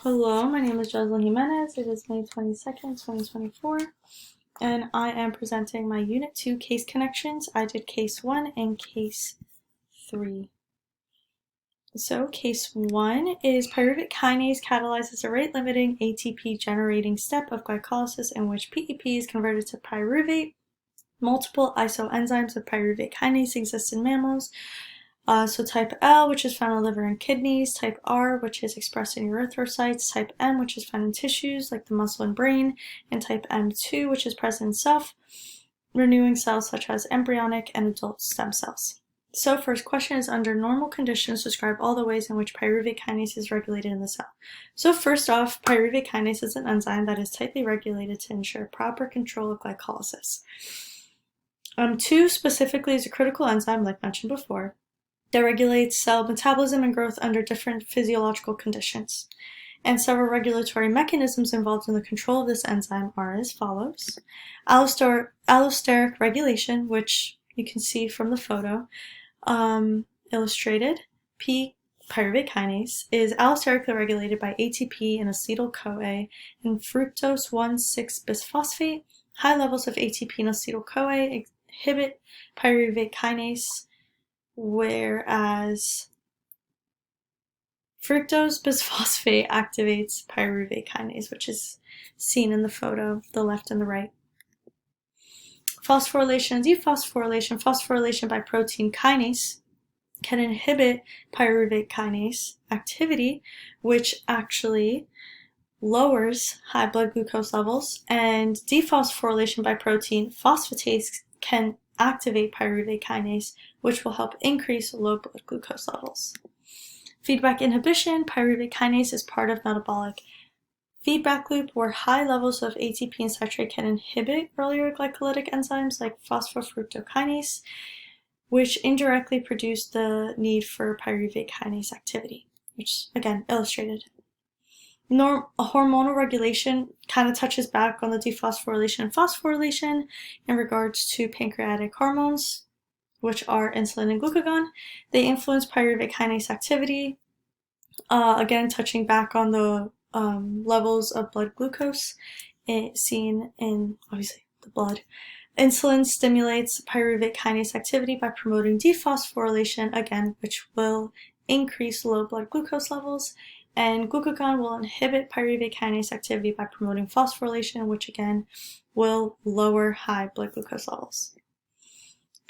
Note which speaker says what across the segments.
Speaker 1: Hello, my name is Jocelyn Jimenez. It is May 22nd, 2024, and I am presenting my Unit 2 case connections. I did Case 1 and Case 3. So Case 1 is pyruvate kinase catalyzes a rate-limiting ATP-generating step of glycolysis in which PEP is converted to pyruvate. Multiple isoenzymes of pyruvate kinase exist in mammals. So type L, which is found in liver and kidneys, type R, which is expressed in erythrocytes, type M, which is found in tissues like the muscle and brain, and type M2, which is present in self-renewing cells such as embryonic and adult stem cells. So first question is, under normal conditions, describe all the ways in which pyruvate kinase is regulated in the cell. So first off, pyruvate kinase is an enzyme that is tightly regulated to ensure proper control of glycolysis. 2 specifically is a critical enzyme, like mentioned before, that regulates cell metabolism and growth under different physiological conditions. And several regulatory mechanisms involved in the control of this enzyme are as follows. Allosteric regulation, which you can see from the photo illustrated. Pyruvate kinase is allosterically regulated by ATP and acetyl-CoA and fructose 1,6-bisphosphate. High levels of ATP and acetyl-CoA inhibit pyruvate kinase, whereas fructose bisphosphate activates pyruvate kinase, which is seen in the photo, the left and the right. Phosphorylation and dephosphorylation. Phosphorylation by protein kinase can inhibit pyruvate kinase activity, which actually lowers high blood glucose levels, and dephosphorylation by protein phosphatase can activate pyruvate kinase, which will help increase low blood glucose levels. Feedback inhibition. Pyruvate kinase is part of metabolic feedback loop where high levels of ATP and citrate can inhibit earlier glycolytic enzymes like phosphofructokinase, which indirectly produce the need for pyruvate kinase activity, which again illustrated. Hormonal regulation kind of touches back on the dephosphorylation and phosphorylation in regards to pancreatic hormones, which are insulin and glucagon. They influence pyruvate kinase activity, again touching back on the levels of blood glucose seen in, obviously, the blood. Insulin stimulates pyruvate kinase activity by promoting dephosphorylation, again, which will increase low blood glucose levels. And glucagon will inhibit pyruvate kinase activity by promoting phosphorylation, which again will lower high blood glucose levels.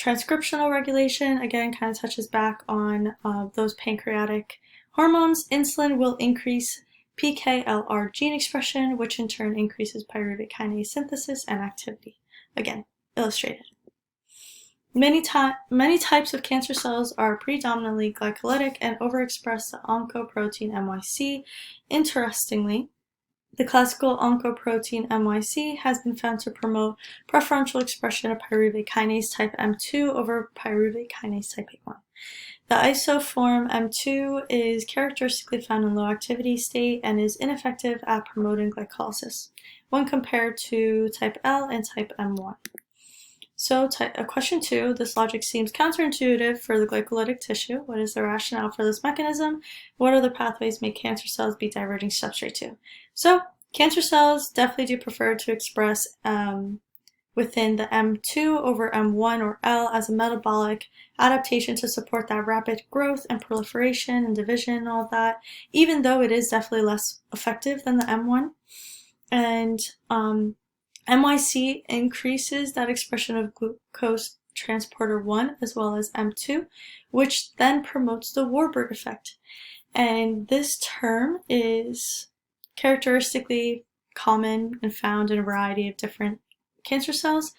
Speaker 1: Transcriptional regulation, again, kind of touches back on those pancreatic hormones. Insulin will increase PKLR gene expression, which in turn increases pyruvate kinase synthesis and activity. Again, illustrated. Many types of cancer cells are predominantly glycolytic and overexpress the oncoprotein MYC. Interestingly, the classical oncoprotein MYC has been found to promote preferential expression of pyruvate kinase type M2 over pyruvate kinase type A1. The isoform M2 is characteristically found in low activity state and is ineffective at promoting glycolysis when compared to type L and type M1. So question 2, this logic seems counterintuitive for the glycolytic tissue. What is the rationale for this mechanism? What other pathways make cancer cells be diverging substrate to? So cancer cells definitely do prefer to express within the M2 over M1 or L as a metabolic adaptation to support that rapid growth and proliferation and division and all that, even though it is definitely less effective than the M1. And MYC increases that expression of glucose transporter 1 as well as M2, which then promotes the Warburg effect. And this term is characteristically common and found in a variety of different cancer cells,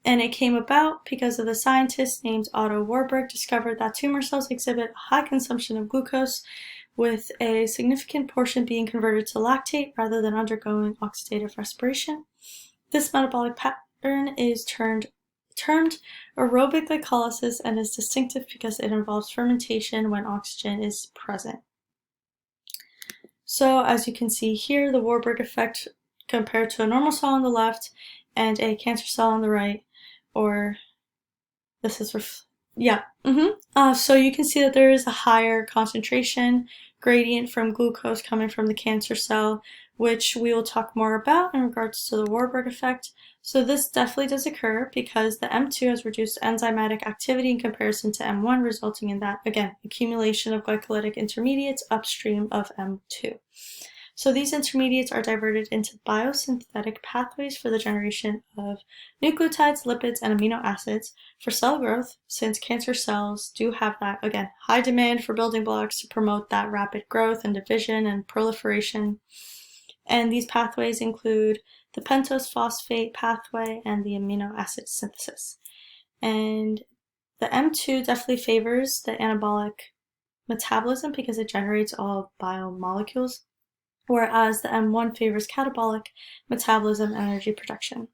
Speaker 1: and it came about because of the scientist named Otto Warburg discovered that tumor cells exhibit high consumption of glucose, with a significant portion being converted to lactate rather than undergoing oxidative respiration. This metabolic pattern is termed aerobic glycolysis and is distinctive because it involves fermentation when oxygen is present. So as you can see here, the Warburg effect compared to a normal cell on the left and a cancer cell on the right, or this is Yeah. So you can see that there is a higher concentration gradient from glucose coming from the cancer cell, which we will talk more about in regards to the Warburg effect. So this definitely does occur because the M2 has reduced enzymatic activity in comparison to M1, resulting in that, again, accumulation of glycolytic intermediates upstream of M2. So these intermediates are diverted into biosynthetic pathways for the generation of nucleotides, lipids, and amino acids for cell growth, since cancer cells do have that, again, high demand for building blocks to promote that rapid growth and division and proliferation. And these pathways include the pentose phosphate pathway and the amino acid synthesis. And the M2 definitely favors the anabolic metabolism because it generates all biomolecules, whereas the M1 favors catabolic metabolism and energy production.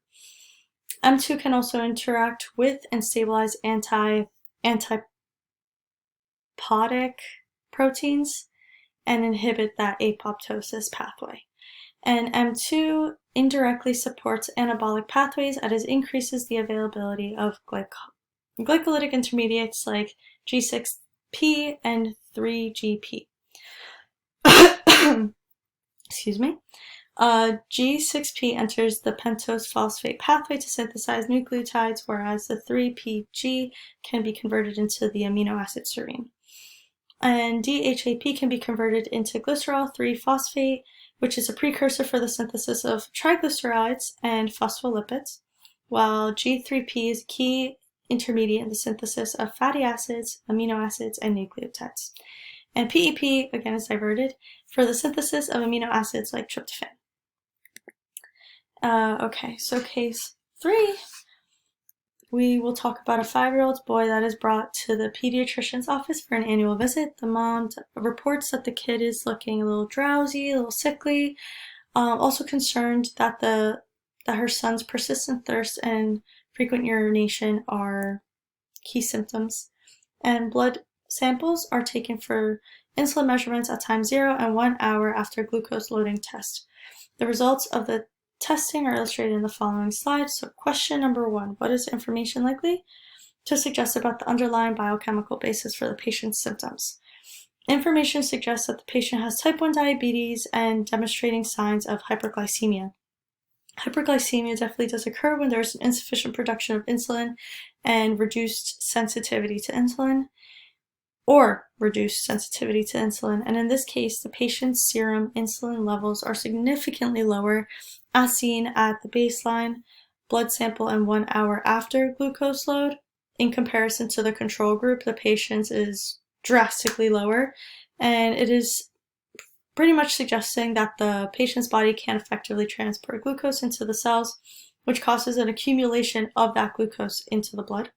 Speaker 1: M2 can also interact with and stabilize antipodic proteins and inhibit that apoptosis pathway. And M2 indirectly supports anabolic pathways as it increases the availability of glycolytic intermediates like G6P and 3GP. Excuse me. G6P enters the pentose phosphate pathway to synthesize nucleotides, whereas the 3PG can be converted into the amino acid serine. And DHAP can be converted into glycerol 3-phosphate, which is a precursor for the synthesis of triglycerides and phospholipids, while G3P is a key intermediate in the synthesis of fatty acids, amino acids, and nucleotides. And PEP, again, is diverted for the synthesis of amino acids like tryptophan. Okay, so case 3, we will talk about a 5-year-old boy that is brought to the pediatrician's office for an annual visit. The mom reports that the kid is looking a little drowsy, a little sickly, also concerned that her son's persistent thirst and frequent urination are key symptoms. And blood samples are taken for insulin measurements at time 0 and 1 hour after glucose loading test. The results of the testing are illustrated in the following slide. So question number 1, what is the information likely to suggest about the underlying biochemical basis for the patient's symptoms? Information suggests that the patient has type 1 diabetes and demonstrating signs of hyperglycemia. Hyperglycemia definitely does occur when there's an insufficient production of insulin and reduced sensitivity to insulin, or reduced sensitivity to insulin. And in this case, the patient's serum insulin levels are significantly lower, as seen at the baseline blood sample and 1 hour after glucose load. In comparison to the control group, the patient's is drastically lower, and it is pretty much suggesting that the patient's body can't effectively transport glucose into the cells, which causes an accumulation of that glucose into the blood.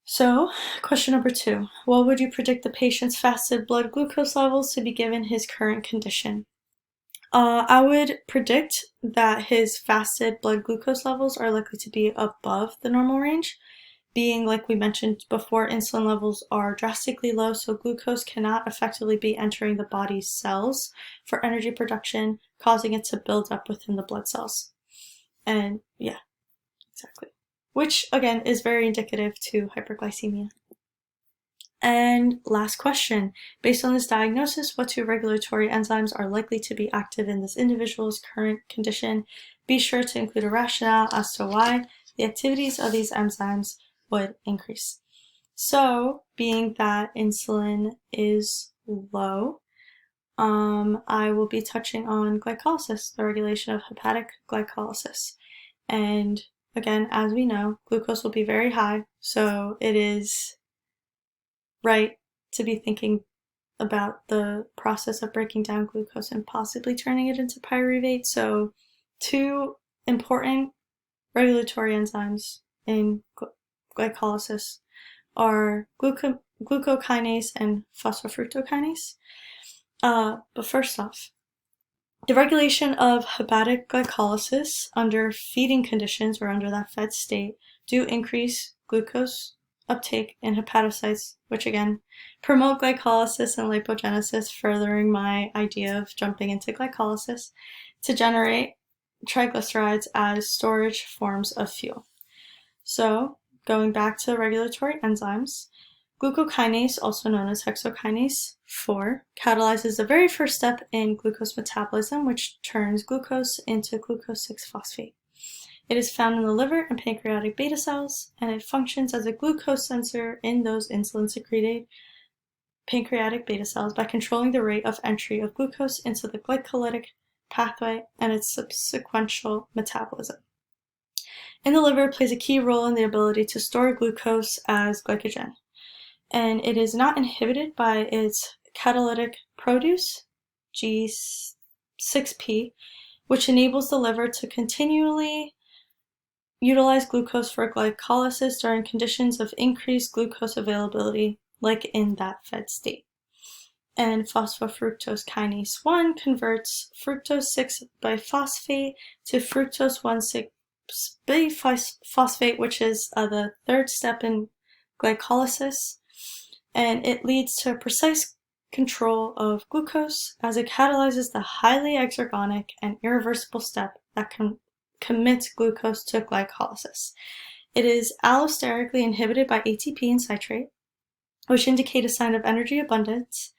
Speaker 1: So, question number 2, what would you predict the patient's fasted blood glucose levels to be given his current condition? I would predict that his fasted blood glucose levels are likely to be above the normal range, being, like we mentioned before, insulin levels are drastically low, so glucose cannot effectively be entering the body's cells for energy production, causing it to build up within the blood cells. And yeah, exactly. Which, again, is very indicative to hyperglycemia. And last question, based on this diagnosis, what 2 regulatory enzymes are likely to be active in this individual's current condition? Be sure to include a rationale as to why the activities of these enzymes would increase. So, being that insulin is low, I will be touching on glycolysis, the regulation of hepatic glycolysis. And again, as we know, glucose will be very high, so it is right to be thinking about the process of breaking down glucose and possibly turning it into pyruvate. So 2 important regulatory enzymes in glycolysis are glucokinase and phosphofructokinase. But first off, the regulation of hepatic glycolysis under feeding conditions or under that fed state do increase glucose uptake in hepatocytes, which again promote glycolysis and lipogenesis, furthering my idea of jumping into glycolysis to generate triglycerides as storage forms of fuel. So going back to regulatory enzymes, glucokinase, also known as hexokinase 4, catalyzes the very first step in glucose metabolism, which turns glucose into glucose 6-phosphate. It is found in the liver and pancreatic beta cells, and it functions as a glucose sensor in those insulin-secreted pancreatic beta cells by controlling the rate of entry of glucose into the glycolytic pathway and its subsequent metabolism. In the liver, it plays a key role in the ability to store glucose as glycogen, and it is not inhibited by its catalytic produce, G6P, which enables the liver to continually utilize glucose for glycolysis during conditions of increased glucose availability, like in that fed state. And phosphofructose kinase 1 converts fructose 6-biphosphate to fructose 1,6-biphosphate, which is the third step in glycolysis, and it leads to precise control of glucose as it catalyzes the highly exergonic and irreversible step that commits glucose to glycolysis. It is allosterically inhibited by ATP and citrate, which indicate a sign of energy abundance.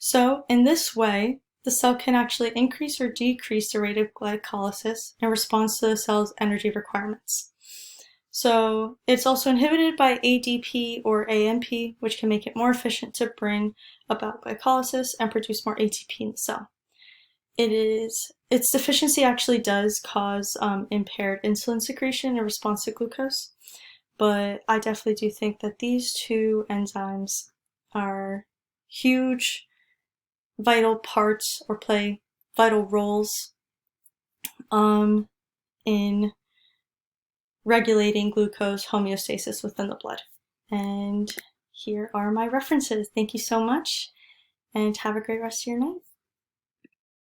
Speaker 1: So in this way, the cell can actually increase or decrease the rate of glycolysis in response to the cell's energy requirements. So it's also inhibited by ADP or AMP, which can make it more efficient to bring about glycolysis and produce more ATP in the cell. Its deficiency actually does cause impaired insulin secretion in response to glucose, but I definitely do think that these two enzymes are huge, vital parts or play vital roles in regulating glucose homeostasis within the blood. And here are my references. Thank you so much, and have a great rest of your night.